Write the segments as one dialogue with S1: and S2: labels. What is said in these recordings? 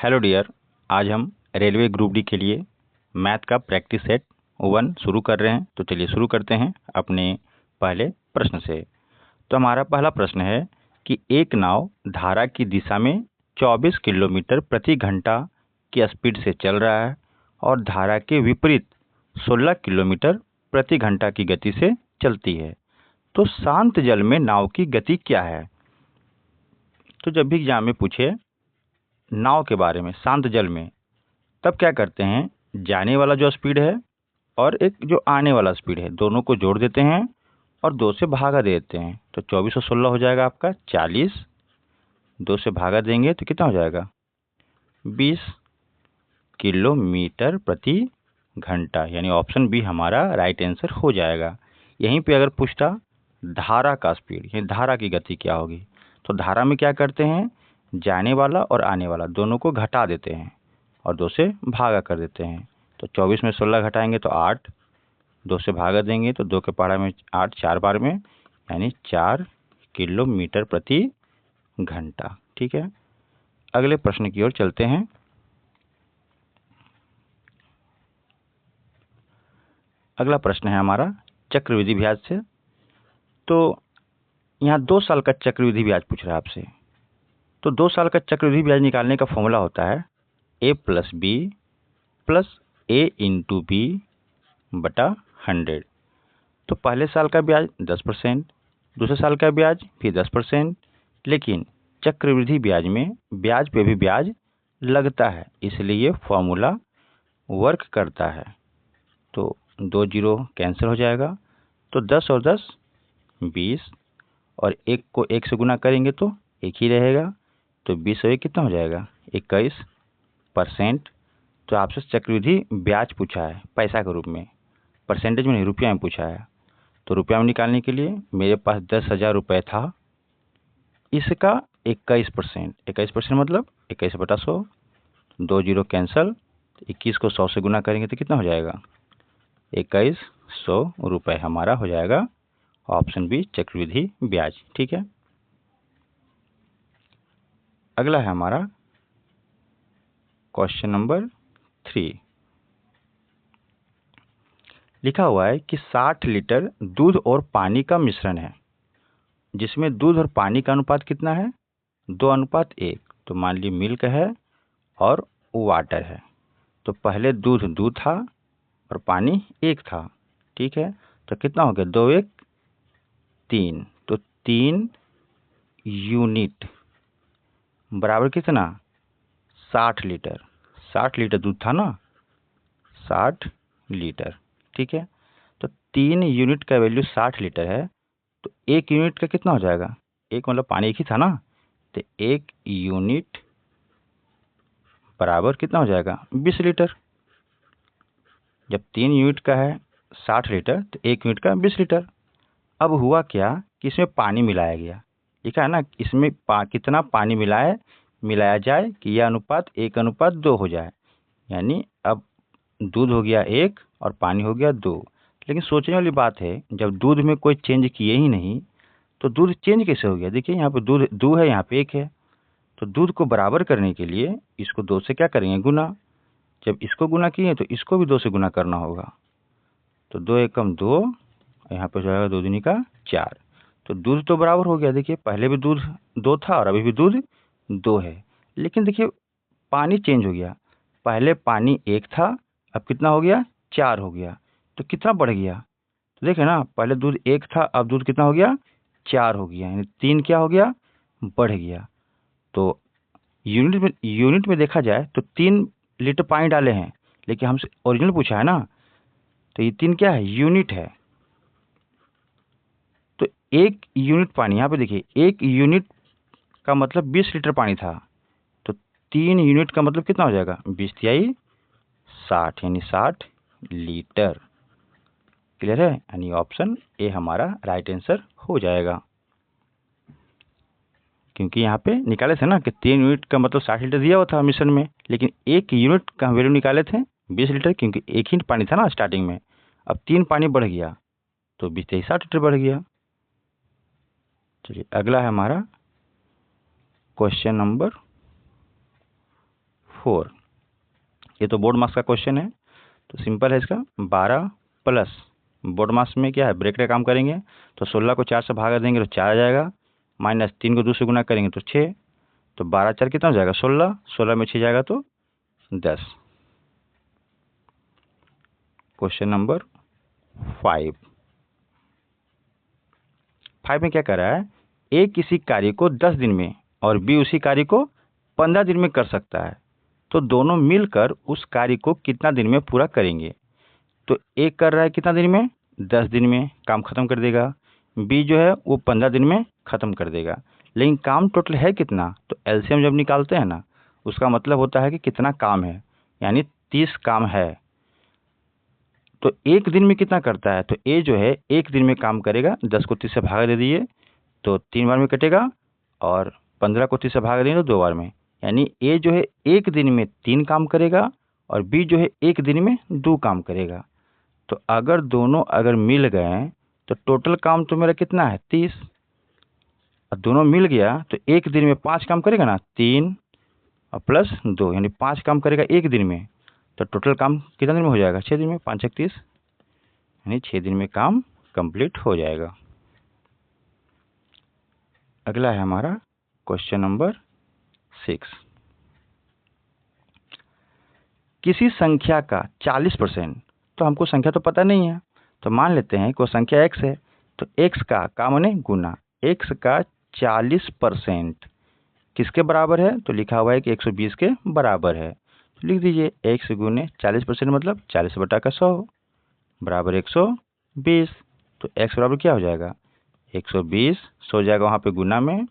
S1: Hello dear. आज हम railway group D के लिए मैथ का प्रैक्टिस सेट 1 शुरू कर रहे हैं। तो चलिए शुरू करते हैं अपने पहले प्रश्न से। तो हमारा पहला प्रश्न है कि एक नाव धारा की दिशा में 24 किलोमीटर प्रति घंटा की स्पीड से चल रहा है और धारा के विपरीत 16 किलोमीटर प्रति घंटा की गति से चलती है। तो शांत जल में नाव की गति क्या है? तो जब भी एग्जाम में पूछे नाव के बारे में शांत जल में, तब क्या करते हैं, जाने वाला जो स्पीड है और एक जो आने वाला स्पीड है, दोनों को जोड़ देते हैं और 2 से भागा देते हैं। तो 24 और 16 हो जाएगा आपका 40। 2 से भागा देंगे तो कितना हो जाएगा 20 किलोमीटर प्रति घंटा, यानी ऑप्शन बी हमारा राइट आंसर हो जाएगा। यहीं पे अगर पूछता धारा का स्पीड, यानी धारा की गति क्या होगी, तो धारा में क्या करते हैं, जाने वाला और आने वाला दोनों को घटा देते हैं और 2 से भागा कर देते हैं। तो 24 में 16 घटाएंगे तो 8, 2 से भागा देंगे तो 2 के पहाड़ा में 8, 4 बार में, यानी 4 किलोमीटर प्रति घंटा। ठीक है, अगले प्रश्न की ओर चलते हैं। अगला प्रश्न है हमारा चक्रवृद्धि ब्याज से। तो यहाँ 2 साल का चक्रवृद्धि ब्याज पूछ रहा है आपसे। तो 2 साल का चक्रवृद्धि ब्याज निकालने का फॉर्मूला होता है a plus B plus a into B बटा 100। तो पहले साल का ब्याज 10%, दूसरे साल का ब्याज फिर 10%, लेकिन चक्रवृद्धि ब्याज में ब्याज पे भी ब्याज लगता है, इसलिए ये फॉर्मूला वर्क करता है। तो 2 जीरो कैंसिल हो जाएगा। तो 10 और 10 20, और 1 को 1 से गुना करेंगे तो 1 ही रहेगा। तो 20 और 1 कितना हो जाएगा 21%। तो आपसे चक्रवृद्धि ब्याज पूछा है पैसा के रूप में, परसेंटेज में नहीं, रुपया में पूछा है। तो रुपया में निकालने के लिए मेरे पास 10,000 रुपये था, इसका 21%, 21% मतलब 21 बटा 100, 2 जीरो कैंसल, 21 को 100 से गुना करेंगे तो कितना हो जाएगा 2100 रुपये हमारा हो जाएगा ऑप्शन बी चक्रवृद्धि ब्याज। ठीक है, अगला है हमारा क्वेश्चन नंबर 3। लिखा हुआ है कि 60 लीटर दूध और पानी का मिश्रण है, जिसमें दूध और पानी का अनुपात कितना है 2:1। तो मान ली मिल्क है और वाटर है। तो पहले दूध था और पानी 1 था। ठीक है, तो कितना हो गया 2 1 3। तो 3 यूनिट बराबर कितना 60 लीटर। 60 लीटर दूध था ना, 60 लीटर। ठीक है, तो 3 यूनिट का वैल्यू 60 लीटर है। तो 1 यूनिट का कितना हो जाएगा, एक मतलब पानी 1 ही था ना, तो 1 यूनिट बराबर कितना हो जाएगा 20 लीटर। जब 3 यूनिट का है 60 लीटर तो 1 यूनिट का 20 लीटर। अब हुआ क्या कि इसमें पानी मिलाया गया, लिखा है ना इसमें कितना पानी मिलाया जाए कि यह अनुपात 1:2 हो जाए। यानी अब दूध हो गया 1 और पानी हो गया 2। लेकिन सोचने वाली बात है, जब दूध में कोई चेंज किए ही नहीं तो दूध चेंज कैसे हो गया। देखिए यहाँ पे दूध 2 है, यहाँ पे 1 है। तो दूध को बराबर करने के लिए इसको 2 से क्या करेंगे गुना। जब इसको गुना किए तो इसको भी 2 से गुना करना होगा। तो 2 एकम 2, यहाँ पे जाएगा 2 दूनी का 4। तो दूध तो बराबर हो गया। देखिए पहले भी दूध 2 था और अभी भी दूध 2 है, लेकिन देखिए पानी चेंज हो गया। पहले पानी 1 था, अब कितना हो गया 4 हो गया। तो कितना बढ़ गया, तो देखे ना पहले दूध 1 था, अब दूध कितना हो गया 4 हो गया, यानी 3 क्या हो गया बढ़ गया। तो यूनिट में देखा जाए तो 3 लीटर पानी डाले हैं, लेकिन हमसे ओरिजिनल पूछा है ना, तो ये 3 क्या है यूनिट है। तो 1 यूनिट पानी, यहाँ पे देखिए 1 यूनिट का मतलब 20 लीटर पानी था, तो 3 यूनिट का मतलब कितना हो जाएगा 20 तिहाई 60, यानी 60 लीटर। क्लियर है, यानी ऑप्शन ए हमारा राइट आंसर हो जाएगा। क्योंकि यहाँ पे निकाले थे ना कि 3 यूनिट का मतलब 60 लीटर दिया हुआ था मिश्रण में, लेकिन 1 यूनिट का वैल्यू निकाले थे 20 लीटर, क्योंकि 1 ही पानी था ना स्टार्टिंग में। अब 3 पानी बढ़ गया तो 20 तिहाई 60 लीटर बढ़ गया। चलिए अगला है हमारा क्वेश्चन नंबर 4। ये तो बोर्ड मास का क्वेश्चन है, तो सिंपल है इसका 12 प्लस बोर्ड मास में क्या है, ब्रेक का काम करेंगे तो 16 को 4 से भागा देंगे तो 4 आ जाएगा, माइनस 3 को 2 से गुना करेंगे तो 6, तो 12 4 कितना हो जाएगा 16, 16 में 6 जाएगा तो 10। क्वेश्चन नंबर 5 में क्या कर रहा है, ए किसी कार्य को 10 दिन में और बी उसी कार्य को 15 दिन में कर सकता है, तो दोनों मिलकर उस कार्य को कितना दिन में पूरा करेंगे। तो ए कर रहा है कितना दिन में, 10 दिन में काम खत्म कर देगा, बी जो है वो 15 दिन में खत्म कर देगा, लेकिन काम टोटल है कितना, तो एलसीएम जब निकालते हैं ना उसका मतलब होता है कि कितना काम है, यानी 30 काम है। तो एक दिन में कितना करता है, तो ए जो है एक दिन में काम करेगा, 10 को 30 से भागा दे दिए तो 3 बार में कटेगा, और 15 को 30 से भागा देंगे तो 2 बार में, यानी ए जो है एक दिन में 3 काम करेगा और बी जो है एक दिन में 2 काम करेगा। तो अगर दोनों अगर मिल गए तो टोटल काम तो मेरा कितना है 30, और दोनों मिल गया तो एक दिन में 5 काम करेगा ना, 3 और प्लस 2 यानी 5 काम करेगा एक दिन में, तो टोटल काम कितना दिन में हो जाएगा 6 दिन में, 5 6 30, यानी 6 दिन में काम कंप्लीट हो जाएगा। अगला है हमारा क्वेश्चन नंबर 6। किसी संख्या का 40%, तो हमको संख्या तो पता नहीं है, तो मान लेते हैं कि वो संख्या x है, तो x का माने गुना, x का 40% किसके बराबर है, तो लिखा हुआ है कि 120 के बराबर है, तो लिख दीजिए x गुने 40% मतलब 40/100 बराबर 120। तो x बराबर क्या हो जाएगा 120, सो जाएगा वहाँ पे गुना में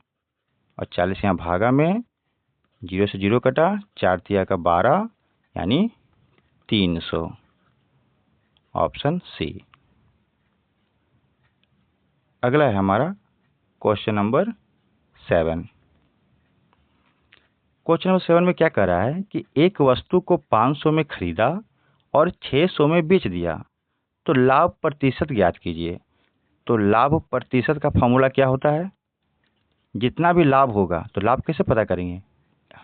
S1: और 40 यहाँ भागा में, 0 से 0 कटा, 4 तिया का 12 यानी 300, ऑप्शन सी। अगला है हमारा क्वेश्चन नंबर 7। क्वेश्चन नंबर 7 में क्या कह रहा है कि एक वस्तु को 500 में खरीदा और 600 में बेच दिया, तो लाभ प्रतिशत ज्ञात कीजिए। तो लाभ प्रतिशत का फॉर्मूला क्या होता है, जितना भी लाभ होगा, तो लाभ कैसे पता करेंगे,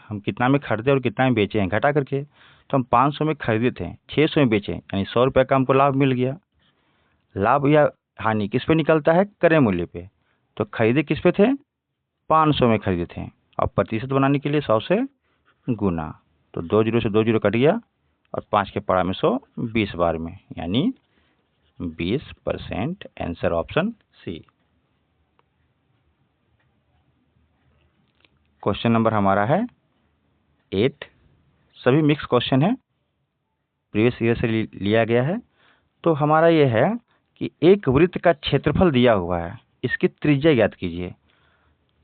S1: हम कितना में खरीदे और कितना में बेचे हैं घटा करके, तो हम 500 में खरीदे थे 600 में बेचे, यानी 100 रुपये का हमको लाभ मिल गया। लाभ या हानि किस पे निकलता है, क्रय मूल्य पे, तो खरीदे किस पे थे 500 में खरीदे थे, और प्रतिशत बनाने के लिए 100 से गुना, तो 2 जीरो से 2 जीरो कट गया और 5 के पड़ा में 100 20 बार में, यानी 20%, answer option C. Question number हमारा है 8, सभी मिक्स क्वेश्चन है, प्रीवियस ईयर से लिया गया है। तो हमारा ये है कि एक वृत्त का क्षेत्रफल दिया हुआ है, इसकी त्रिज्या ज्ञात कीजिए।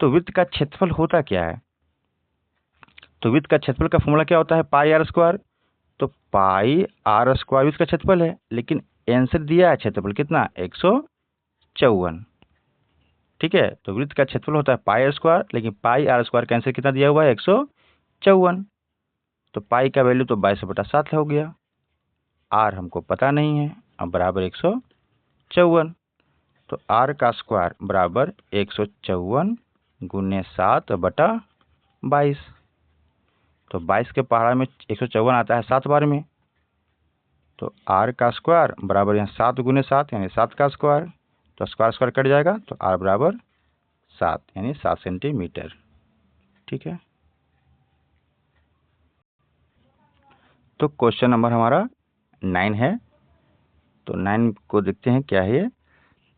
S1: तो वृत्त का क्षेत्रफल होता क्या है, तो वृत्त का क्षेत्रफल का फॉर्मूला क्या होता है पाई आर स्क्वायर, तो पाई आर स्क्वायर वृत्त का क्षेत्रफल है, लेकिन आंसर दिया है क्षेत्रफल कितना 154, ठीक है। तो वृत्त का क्षेत्रफल होता है पाई आर स्क्वायर, लेकिन पाई आर स्क्वायर का आंसर कितना दिया हुआ है 154, तो पाई का वैल्यू तो 22/7 हो गया, आर हमको पता नहीं है, अब बराबर 154, तो आर का स्क्वायर बराबर 154 गुने 7/22, तो 22 के पहाड़ा में 154 आता है 7 बार में, तो आर का स्क्वायर बराबर यहाँ 7 गुने 7 यानी 7 का स्क्वायर, तो स्क्वायर स्क्वायर कट जाएगा, तो आर बराबर 7 यानी 7 सेंटीमीटर, ठीक है। तो क्वेश्चन नंबर हमारा 9 है, तो 9 को देखते हैं क्या है ये।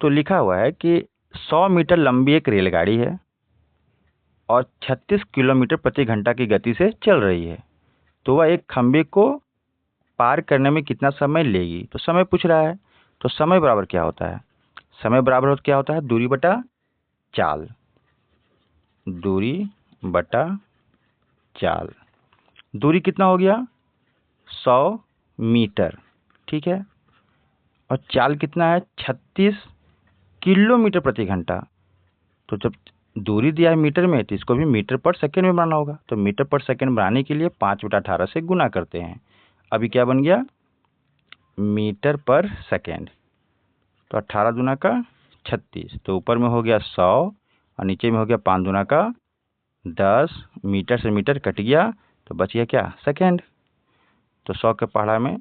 S1: तो लिखा हुआ है कि 100 मीटर लंबी एक रेलगाड़ी है और 36 किलोमीटर प्रति घंटा की गति से चल रही है, तो वह एक खंबे को पार करने में कितना समय लेगी, तो समय पूछ रहा है। तो समय बराबर क्या होता है, समय बराबर क्या होता है दूरी बटा चाल, दूरी बटा चाल, दूरी कितना हो गया 100 मीटर, ठीक है, और चाल कितना है 36 किलोमीटर प्रति घंटा, तो जब दूरी दिया है मीटर में तो इसको भी मीटर पर सेकेंड में बनाना होगा, तो मीटर पर सेकेंड बनाने के लिए 5/18 से गुना करते हैं, अभी क्या बन गया मीटर पर सेकेंड, तो 18 दूना का 36, तो ऊपर में हो गया 100 और नीचे में हो गया 5 दूना का 10, मीटर से मीटर कट गया, तो बच गया क्या, सेकेंड। तो 100 के पहाड़ा में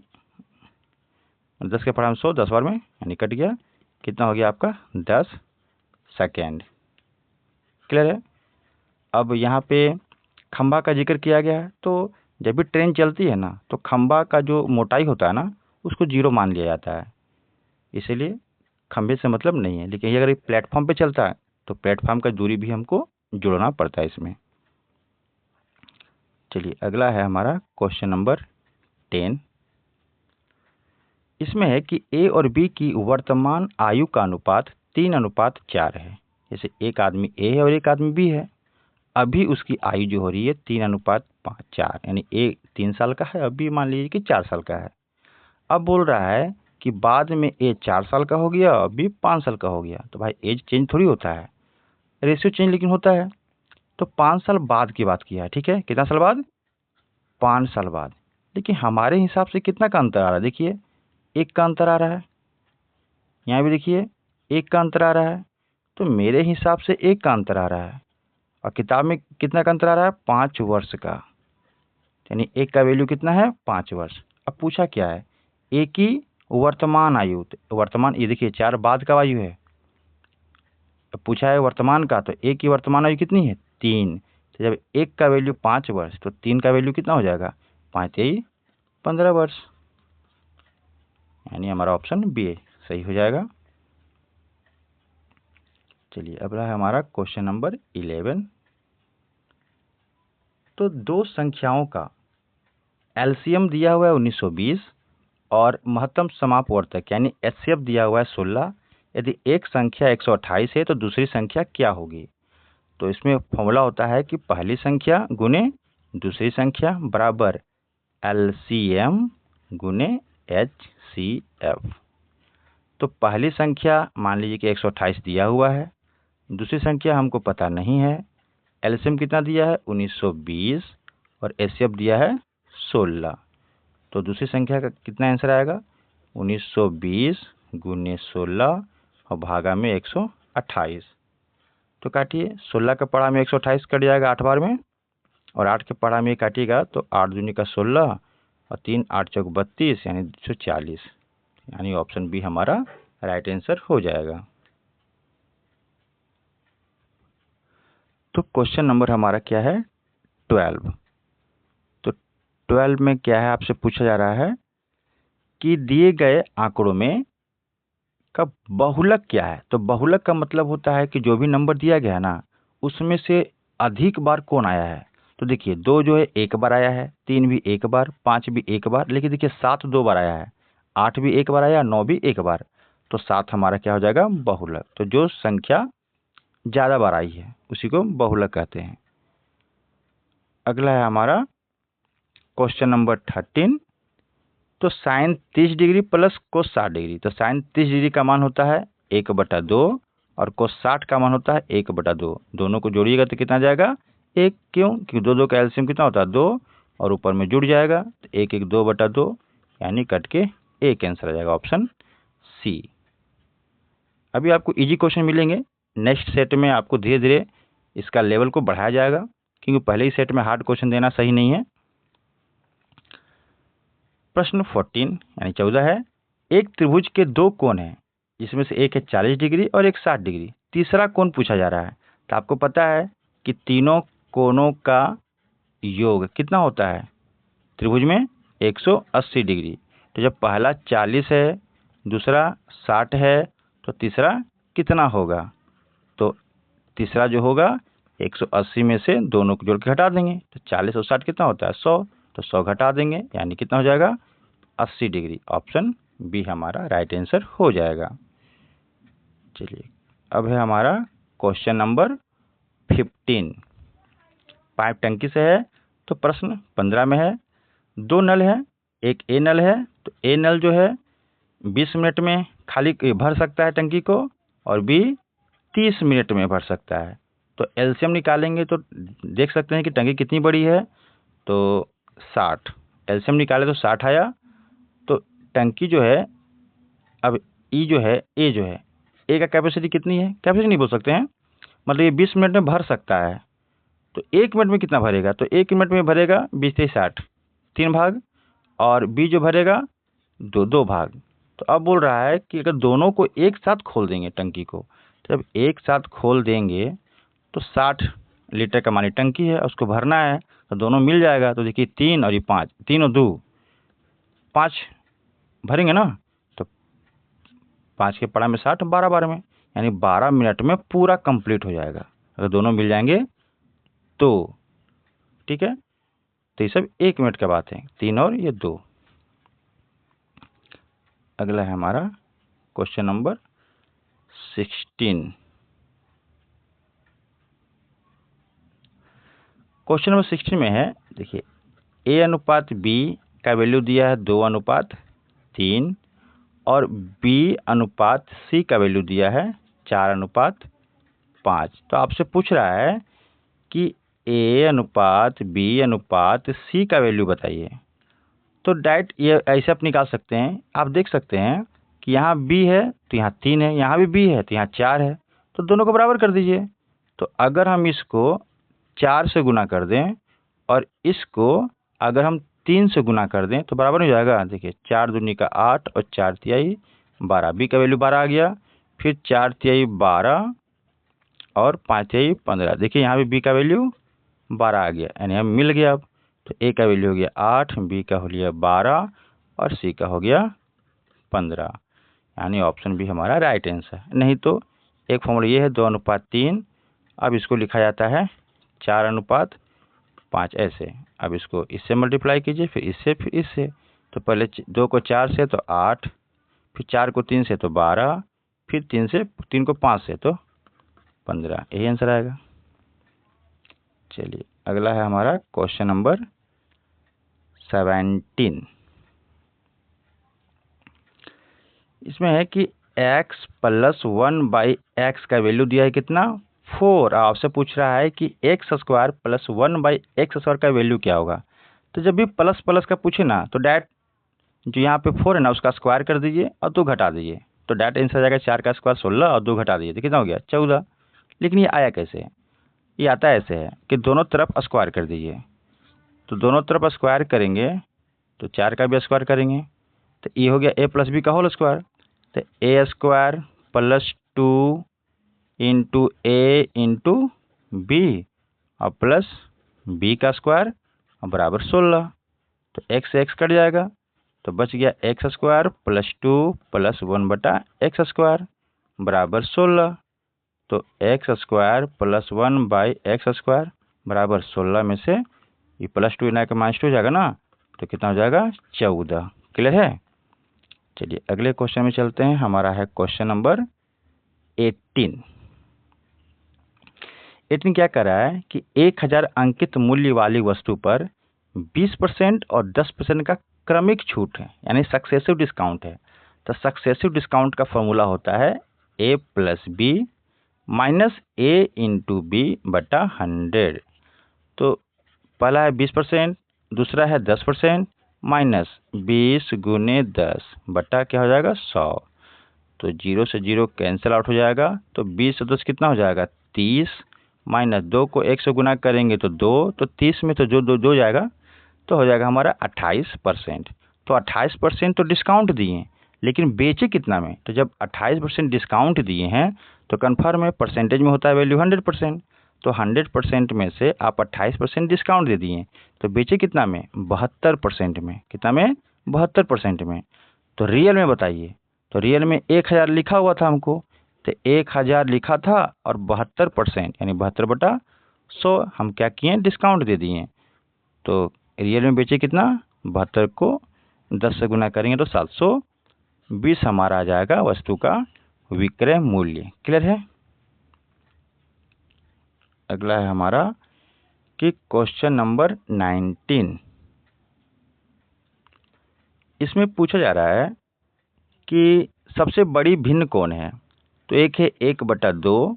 S1: 10 के पहाड़ा में 100, 10 बार में यानी कट गया, कितना हो गया आपका 10 सेकेंड। क्लियर है। अब यहाँ पे खंभा का जिक्र किया गया है, तो जब भी ट्रेन चलती है ना तो खंभा का जो मोटाई होता है ना उसको 0 मान लिया जाता है, इसीलिए खंभे से मतलब नहीं है। लेकिन ये अगर प्लेटफॉर्म पे चलता है तो प्लेटफॉर्म का दूरी भी हमको जोड़ना पड़ता है इसमें। चलिए अगला है हमारा क्वेश्चन नंबर 10। इसमें है कि ए और बी की वर्तमान आयु का अनुपात 3:4 है। जैसे एक आदमी ए है और एक आदमी बी है, अभी उसकी आयु जो हो रही है 3:4, यानी ए 3 साल का है, अभी मान लीजिए कि 4 साल का है। अब बोल रहा है कि बाद में ए 4 साल का हो गया, अभी 5 साल का हो गया। तो भाई एज चेंज थोड़ी होता है, रेशियो चेंज लेकिन होता है। तो 5 साल बाद की बात किया है, ठीक है, कितना साल बाद, 5 साल बाद। लेकिन हमारे हिसाब से कितना का अंतर आ रहा है, देखिए 1 का अंतर आ रहा है, यहाँ भी देखिए 1 का अंतर आ रहा है। तो मेरे हिसाब से 1 का अंतर आ रहा है, और किताब में कितना का अंतर आ रहा है, 5 वर्ष का, यानी 1 का वैल्यू कितना है, 5 वर्ष। अब पूछा क्या है, ए की वर्तमान आयु, तो वर्तमान ये देखिए 4 बाद का आयु है, अब पूछा है वर्तमान का, तो ए की वर्तमान आयु कितनी है, 3। तो जब 1 का वैल्यू 5 वर्ष तो 3 का वैल्यू कितना हो जाएगा, 5 3 15 वर्ष, यानी हमारा ऑप्शन बी सही हो जाएगा। चलिए अगला है हमारा क्वेश्चन नंबर 11। तो दो संख्याओं का एलसीएम दिया हुआ है 1920 और महत्तम समापवर्तक यानी एचसीएफ दिया हुआ है 16। यदि एक संख्या 128 है तो दूसरी संख्या क्या होगी। तो इसमें फॉर्मूला होता है कि पहली संख्या गुने दूसरी संख्या बराबर एलसीएम गुने एचसीएफ। तो पहली संख्या मान लीजिए कि 128 दिया हुआ है, दूसरी संख्या हमको पता नहीं है, एलसीएम कितना दिया है 1920 और एचसीएफ दिया है 16। तो दूसरी संख्या का कितना आंसर आएगा, 1920 गुने 16 और भागा में 128। तो काटिए, 16 का पढ़ा में 128 कट जाएगा 8 बार में, और 8 के पढ़ा में काटिएगा तो 8 दूनी का 16 और 3 8 चौक 32 यानी 240, यानी ऑप्शन बी हमारा राइट आंसर हो जाएगा। तो क्वेश्चन नंबर हमारा क्या है 12। तो 12 में क्या है, आपसे पूछा जा रहा है कि दिए गए आंकड़ों में का बहुलक क्या है। तो बहुलक का मतलब होता है कि जो भी नंबर दिया गया है ना उसमें से अधिक बार कौन आया है। तो देखिए 2 जो है 1 बार आया है, 3 भी 1 बार, 5 भी 1 बार, लेकिन देखिए 7 2 बार आया है, 8 भी 1 बार आया, 9 भी 1 बार। तो 7 हमारा क्या हो जाएगा, बहुलक। तो जो संख्या ज़्यादा बार आई है उसी को बहुलक कहते हैं। अगला है हमारा क्वेश्चन नंबर 13। तो sine 30 degree plus cos 60 degree. तो साइन 30 डिग्री का मान होता है 1/2 और कोस 60 का मान होता है 1/2। दोनों को जोड़िएगा तो कितना जाएगा 1। क्यों, क्योंकि 2 2 का एलसीएम कितना होता है 2 और ऊपर में जुड़ जाएगा तो 1 1 2/2 यानी कट के एक आंसर आ जाएगा ऑप्शन सी। अभी आपको इजी क्वेश्चन मिलेंगे, नेक्स्ट सेट में आपको धीरे धीरे इसका लेवल को बढ़ाया जाएगा, क्योंकि पहले ही सेट में हार्ड क्वेश्चन देना सही नहीं है। प्रश्न 14 यानी 14 है, एक त्रिभुज के 2 कोण हैं जिसमें से एक है 40 डिग्री और एक 60 डिग्री, तीसरा कोण पूछा जा रहा है। तो आपको पता है कि तीनों कोणों का योग कितना होता है त्रिभुज में 180 डिग्री। तो जब पहला 40 है दूसरा 60 है तो तीसरा कितना होगा। तो तीसरा जो होगा 180 में से दोनों को जोड़ के घटा देंगे, तो 40 और 60 कितना होता है 100, तो 100 घटा देंगे यानी कितना हो जाएगा 80 डिग्री। ऑप्शन बी हमारा राइट आंसर हो जाएगा। चलिए अब है हमारा क्वेश्चन नंबर 15। पाइप टंकी से है। तो प्रश्न 15 में है, 2 नल है, एक ए नल है। तो ए नल जो है 20 मिनट में खाली भर सकता है टंकी को और बी 30 मिनट में भर सकता है। तो एलसीएम निकालेंगे तो देख सकते हैं कि टंकी कितनी बड़ी है, तो 60। एलसीएम निकाले तो 60 आया। तो टंकी जो है, अब ई जो है ए जो है, ए का कैपेसिटी कितनी है, कैपेसिटी नहीं बोल सकते हैं, मतलब ये 20 मिनट में भर सकता है। तो 1 मिनट में कितना भरेगा, तो 1 मिनट में भरेगा 20×3=60, 3 भाग, और बी जो भरेगा 2 भाग। तो अब बोल रहा है कि अगर दोनों को एक साथ खोल देंगे टंकी को, तो जब एक साथ खोल देंगे तो 60 लीटर का मानी टंकी है, उसको भरना है, तो दोनों मिल जाएगा। तो देखिए 3 और ये 5, 3 और 2 5 भरेंगे ना, तो 5 के पड़ा में 60, 12 बार में, यानी 12 मिनट में पूरा कंप्लीट हो जाएगा अगर दोनों मिल जाएंगे तो। ठीक है, तो ये सब 1 मिनट का बात है, 3 और ये 2। अगला है हमारा क्वेश्चन नंबर 16। क्वेश्चन नंबर 16 में है, देखिए A/B का वैल्यू दिया है 2/3 और B/C का वैल्यू दिया है 4/5। तो आपसे पूछ रहा है कि A/B/C का वैल्यू बताइए। तो डायरेक्ट ये ऐसे आप निकाल सकते हैं। आप देख सकते हैं कि यहाँ B है तो यहाँ 3 है, यहाँ भी B है तो यहाँ 4 है, तो दोनों को बराबर कर दीजिए। तो अगर हम इसको 4 से गुना कर दें और इसको अगर हम 3 से गुना कर दें तो बराबर हो जाएगा। देखिए 4 दूनी का 8 और 4 तिहाई 12, B का वैल्यू 12 आ गया। फिर 4 तिहाई 12 और 5 तिहाई 15। देखिए यहाँ भी B का वैल्यू 12 आ गया, यानी हम मिल गया। अब तो A का वैल्यू हो गया 8, B का हो गया 12 और C का हो गया 15, यानी ऑप्शन भी हमारा राइट आंसर है। नहीं तो एक फॉर्मूला ये है 2/3, अब इसको लिखा जाता है 4/5 ऐसे। अब इसको इससे मल्टीप्लाई कीजिए, फिर इससे, फिर इससे। तो पहले 2 को 4 से तो 8, फिर 4 को 3 से तो 12, फिर 3 को 5 से तो 15, यही आंसर आएगा। चलिए अगला है हमारा क्वेश्चन नंबर 17। इसमें है कि x + 1/x का वैल्यू दिया है कितना, 4। आपसे पूछ रहा है कि x² + 1/x² का वैल्यू क्या होगा। तो जब भी प्लस प्लस का पूछे ना तो डायरेक्ट जो यहाँ पे 4 है ना उसका स्क्वायर कर दीजिए और 2 घटा दीजिए, तो डायरेक्ट आंसर आ जाएगा 4 का स्क्वायर 16 और 2 घटा दीजिए तो कितना हो गया 14। लेकिन ये आया कैसे, ये आता ऐसे है कि दोनों तरफ स्क्वायर कर दीजिए। तो दोनों तरफ स्क्वायर करेंगे तो 4 का भी स्क्वायर करेंगे, तो ये हो गया A + B का होल स्क्वायर। तो A² + 2 × A × B और प्लस B का स्क्वायर बराबर 16। तो x से x कट जाएगा तो बच गया x² + 2 + 1/x² बराबर 16। तो x² + 1/x² बराबर 16 में से ये +2 ना के -2 हो जाएगा ना, तो कितना हो जाएगा 14। क्लियर है। चलिए अगले क्वेश्चन में चलते हैं। हमारा है क्वेश्चन नंबर 18। 18 क्या कर रहा है कि 1000 अंकित मूल्य वाली वस्तु पर 20% और 10% का क्रमिक छूट है, यानी सक्सेसिव डिस्काउंट है। तो सक्सेसिव डिस्काउंट का फॉर्मूला होता है A + B - A × B/100। तो पहला है 20%, दूसरा है 10% माइनस 20 × 10 बटा क्या हो जाएगा 100। तो 0 से 0 कैंसिल आउट हो जाएगा। तो 20 से 10 कितना हो जाएगा 30, माइनस 2 को 1 से गुना करेंगे तो 2, तो 30 में तो जो 2 जाएगा तो हो जाएगा हमारा 28%। तो 28% तो डिस्काउंट दिए, लेकिन बेचे कितना में, तो जब 28% डिस्काउंट दिए हैं तो कन्फर्म है परसेंटेज में होता है वैल्यू 100%। तो 100% में से आप 28% डिस्काउंट दे दिए तो बेचे कितना में 72% में। कितना में 72% में। तो रियल में बताइए, तो रियल में 1000 लिखा हुआ था हमको, तो 1000 लिखा था और 72% यानी 72/100 हम क्या किए डिस्काउंट दे दिए। तो रियल में बेचे कितना 72 को 10 से गुना करेंगे तो 720 हमारा आ जाएगा वस्तु का विक्रय मूल्य। क्लियर है। अगला है हमारा कि क्वेश्चन नंबर 19। इसमें पूछा जा रहा है कि सबसे बड़ी भिन्न कौन है। तो एक है 1/2,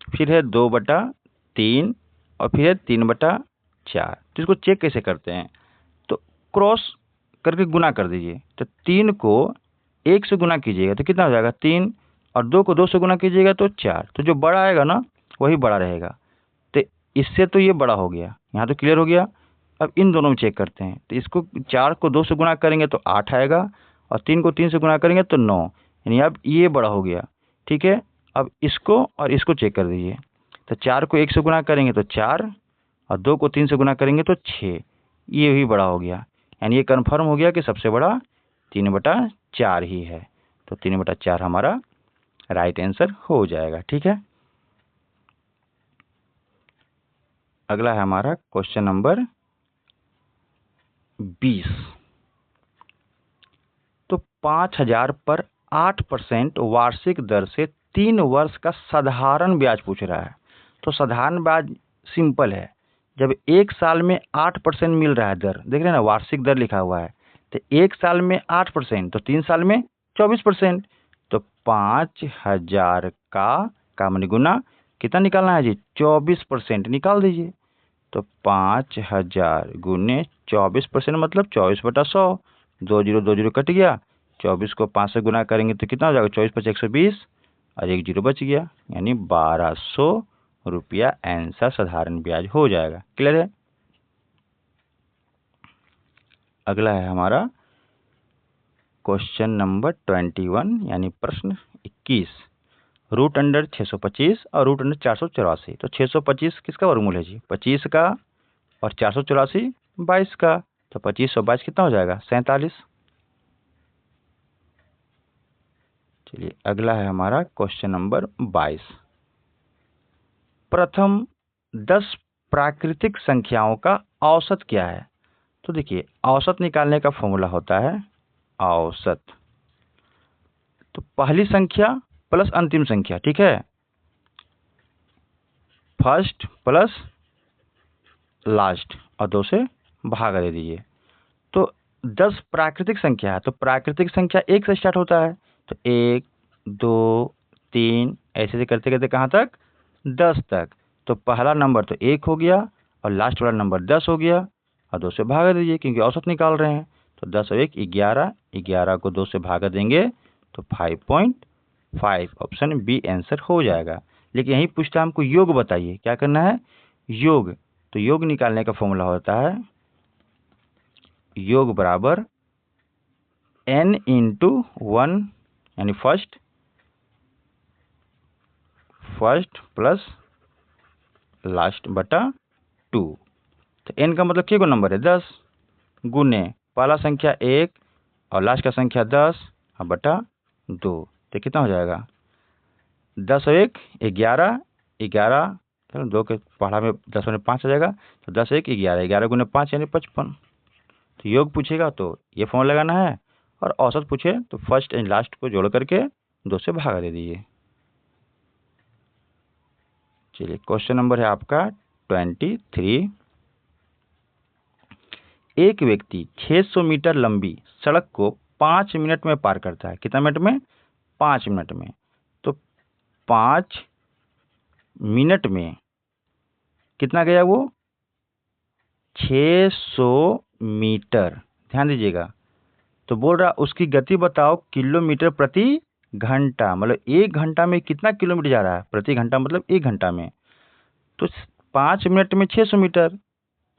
S1: फिर है 2/3 और फिर है 3/4। तो इसको चेक कैसे करते हैं, तो क्रॉस करके गुना कर दीजिए। तो 3 को 1 से गुना कीजिएगा तो कितना हो जाएगा 3, और 2 को 2 से गुना कीजिएगा तो 4। तो जो बड़ा आएगा ना वही बड़ा रहेगा। तो इससे तो ये बड़ा हो गया, यहाँ तो क्लियर हो गया। अब इन दोनों में चेक करते हैं, तो इसको 4 को 2 से गुणा करेंगे तो 8 आएगा, और 3 को 3 से गुणा करेंगे तो 9, यानी अब ये बड़ा हो गया। ठीक है, अब इसको और इसको चेक कर दीजिए। तो 4 को 1 से गुणा करेंगे तो 4, और 2 को 3 से गुणा करेंगे तो 6, ये भी बड़ा हो गया। यानी ये कन्फर्म हो गया कि सबसे बड़ा 3/4 ही है। तो 3/4 हमारा राइट आंसर हो जाएगा। ठीक है, अगला है हमारा क्वेश्चन नंबर 20। तो 5,000 पर 8% वार्षिक दर से 3 वर्ष का साधारण ब्याज पूछ रहा है। तो साधारण ब्याज सिंपल है, जब 1 साल में 8% मिल रहा है दर, देख रहे हैं ना, वार्षिक दर लिखा हुआ है, तो 1 साल में 8%, तो 3 साल में 24%। तो 5,000 का माने गुना कितना निकालना है जी, 24% निकाल दीजिए। तो 5,000 गुने 24% मतलब 24/100, 2 0 कट गया, 24 को 5 से गुना करेंगे तो कितना हो जाएगा, 24 × 5 = 120, और 1 0 बच गया, यानी 1200 रुपया आंसर साधारण ब्याज हो जाएगा। क्लियर है। अगला है हमारा क्वेश्चन नंबर 21 यानी प्रश्न 21। √625 और √484। तो 625 किसका वर्गमूल है जी, 25 का, और 484 22 का। तो 25 और 22 कितना हो जाएगा, 47। चलिए अगला है हमारा क्वेश्चन नंबर 22। प्रथम 10 प्राकृतिक संख्याओं का औसत क्या है। तो देखिए, औसत निकालने का फॉर्मूला होता है औसत। तो पहली संख्या प्लस अंतिम संख्या, ठीक है, फर्स्ट प्लस लास्ट, और 2 से भागा दे दीजिए। तो 10 प्राकृतिक संख्या है, तो प्राकृतिक संख्या 1 से स्टार्ट होता है। तो 1 2 3 ऐसे करते करते कहाँ तक, 10 तक। तो पहला नंबर तो 1 हो गया, और लास्ट वाला नंबर 10 हो गया, और 2 से भागा दीजिए क्योंकि औसत निकाल रहे हैं। तो 10 और 1 11, 11 को 2 से भागा देंगे तो 5.5, ऑप्शन बी आंसर हो जाएगा। लेकिन यही पूछता है हमको योग बताइए, क्या करना है, योग। तो योग निकालने का फॉर्मूला होता है योग बराबर n × 1, यानी फर्स्ट प्लस लास्ट बटा 2। तो n का मतलब क्या नंबर है, 10, गुने पहला संख्या 1 और लास्ट का संख्या 10 और बटा 2। तो कितना हो जाएगा, 10 और 1 11, 11 चलो 2 के पढ़ा में 10 में 5 आ जाएगा। तो 10 1 11, 11 गुने 5 यानी 55। तो योग पूछेगा तो ये फॉर्मूला लगाना है, और औसत पूछे तो फर्स्ट एंड लास्ट को जोड़ करके 2 से भागा दे दीजिए। चलिए क्वेश्चन नंबर है आपका 23। एक व्यक्ति 600 मीटर लंबी सड़क को 5 मिनट में पार करता है। कितना मिनट में, 5 मिनट में। तो 5 मिनट में कितना गया वो, 600 मीटर। ध्यान दीजिएगा, तो बोल रहा उसकी गति बताओ किलोमीटर प्रति घंटा, मतलब 1 घंटा में कितना किलोमीटर जा रहा है, प्रति घंटा मतलब 1 घंटा में। तो 5 मिनट में 600 मीटर,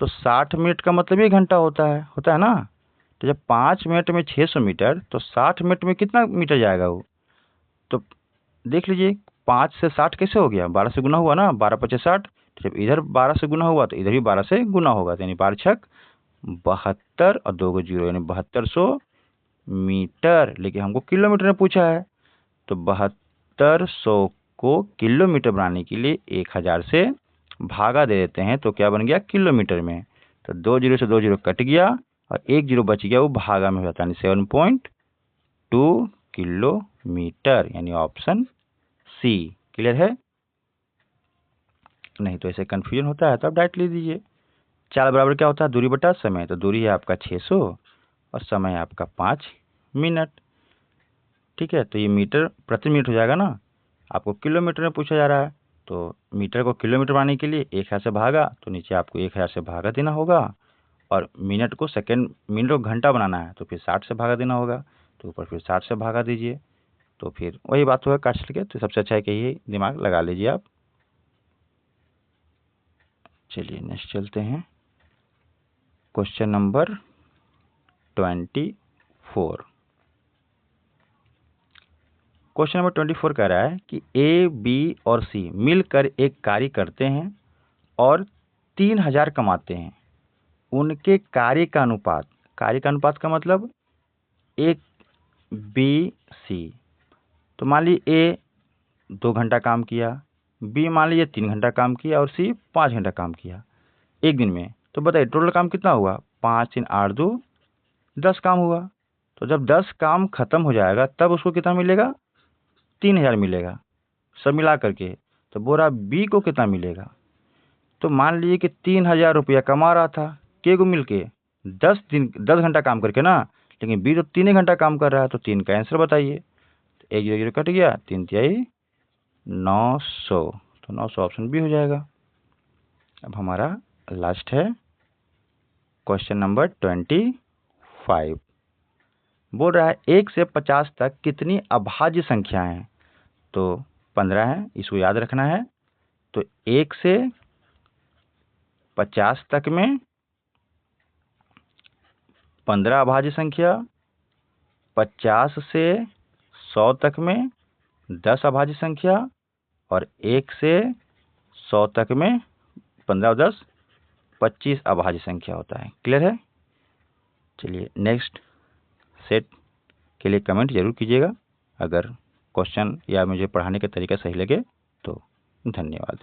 S1: तो 60 मिनट का मतलब 1 घंटा होता है ना। तो जब 5 मिनट में 600 मीटर, तो 60 मिनट में कितना मीटर जाएगा वो। तो देख लीजिए 5 से 60 कैसे हो गया, 12 से गुना हुआ ना, 12 × 5 = 60। तो जब इधर 12 से गुना हुआ तो इधर भी 12 से गुना होगा, तो यानी 12 × 6 = 72, और 2 को 0 यानी 7200 मीटर। लेकिन हमको किलोमीटर में पूछा है, तो 7200 को किलोमीटर बनाने के लिए 1000 से भागा दे देते हैं, तो क्या बन गया, किलोमीटर में। तो 2 0 से 2 0 कट गया, और 1 0 बच गया, वो भागा में हो जाता है, यानी 7.2 किलोमीटर, यानी ऑप्शन सी। क्लियर है, नहीं तो ऐसे कन्फ्यूजन होता है तो आप डायरेक्ट ले दीजिए। चाल बराबर क्या होता है, दूरी बटा समय। तो दूरी है आपका 600 और समय है आपका 5 मिनट। ठीक है, तो ये मीटर प्रति मिनट हो जाएगा ना, आपको किलोमीटर में पूछा जा रहा है। तो मीटर को किलोमीटर बनाने के लिए 1000 से भागा, तो नीचे आपको 1000 से भागा देना होगा, और मिनट को घंटा बनाना है तो फिर 60 से भागा देना होगा, तो ऊपर फिर 60 से भागा दीजिए। तो फिर वही बात होगा काट के। तो सबसे अच्छा है कि ये दिमाग लगा लीजिए आप। चलिए नेक्स्ट चलते हैं। Question number 24। क्वेश्चन नंबर 24 कह रहा है कि ए, बी और सी मिलकर एक कार्य करते हैं और 3000 कमाते हैं। उनके कार्य का अनुपात का मतलब एक बी सी। तो मान लीजिए ए 2 घंटा काम किया, बी मान लीजिए 3 घंटा काम किया और सी 5 घंटा काम किया एक दिन में। तो बताइए टोटल काम कितना हुआ? 5 3 8 2 10 काम हुआ। तो जब 10 काम खत्म हो जाएगा तब उसको कितना मिलेगा? 3000 मिलेगा सब मिला करके। तो बोल रहा बी को कितना मिलेगा? तो मान लीजिए कि 3000 रुपया कमा रहा था के को मिल के 10 घंटा काम करके ना, लेकिन बी तो 3 घंटा काम कर रहा है। तो 3 का आंसर बताइए। तो 1 0 0 कट गया, 3 तिहाई 900। तो 900 ऑप्शन बी हो जाएगा। अब हमारा लास्ट है क्वेश्चन नंबर 25। बोल रहा है 1 से 50 तक कितनी अभाज्य संख्याएं हैं? तो 15 है, इसको याद रखना है। तो 1 से 50 तक में 15 अभाज्य संख्या, 50 से 100 तक में 10 अभाज्य संख्या और 1 से 100 तक में 15 और 10 25 अभाज्य संख्या होता है। क्लियर है? चलिए नेक्स्ट सेट के लिए कमेंट जरूर कीजिएगा। अगर क्वेश्चन या मुझे पढ़ाने का तरीका सही लगे तो धन्यवाद।